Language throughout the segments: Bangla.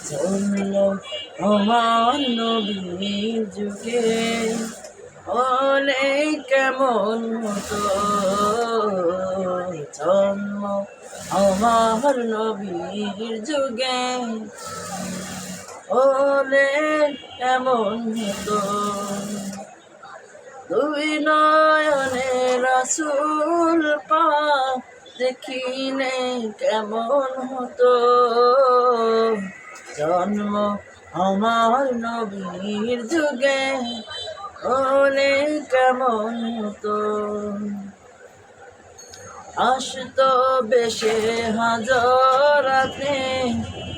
জন্ম আমার নবীর যুগে হলে কেমন হতো, জন্ম আমার নবীর যুগে হলে কেমন হতো। দুই নয়নে রাসূল পাক দেখিলে কেমন হতো, জন্ম আমার নবীর যুগে হলে কেমন হতো। আসতো বেশে হাজরাতে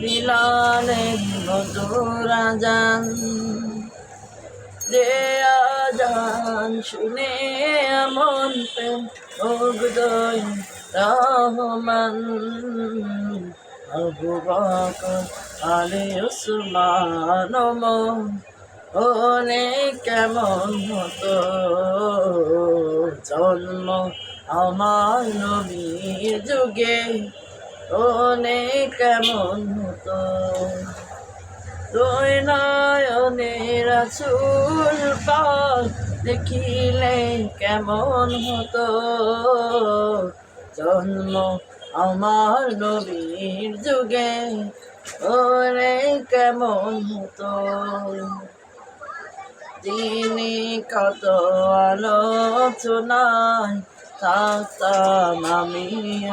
বিলালে মধুর আযান, যে আযান শুনে মন প্রেম মুগ্ধ রহমান। আবু বকর আলী উসমান হলে কেমন হতো, জন্ম আমার নবীর যুগে হলে কেমন হতো। দুই নয়নে রাসূল পাক দেখিলে কেমন হতো, জন্ম আমার নবীর যুগে হলে কেমন হতো। তিনি কত আলোচনায় থাকতাম আমি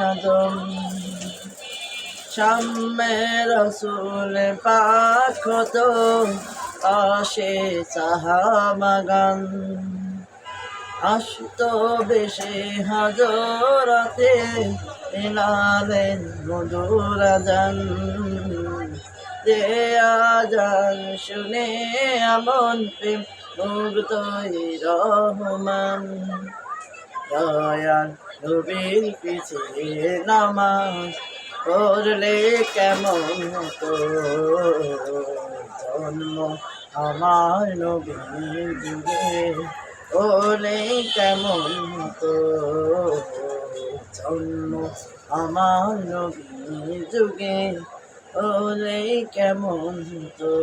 আদম, সামনে রাসূল পাক হতো পাশে সাহাবাগান। আসতো বেশে হাজরাতে বিলালের মধুর আযান, যে আযান শুনে মন প্রেম মুগ্ধ রহমান। দয়াল নবীর পিছে নামাজ পড়লে কেমন হতো, জন্ম আমার নবীর যুগে হলে কেমন হতো, জন্ম আমার নবীর যুগে হলে কেমন হতো।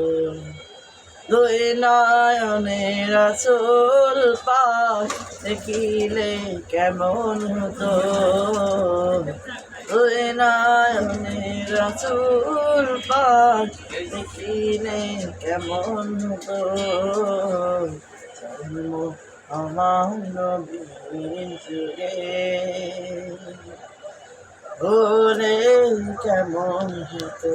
দুই নয়নে রাসূল পাক দেখিলে কেমন হতো, দুই নয়নে রাসূল পাক দেখিলে কেমন হতো, জন্ম আমার নবীর যুগে হলে কেমন হতো।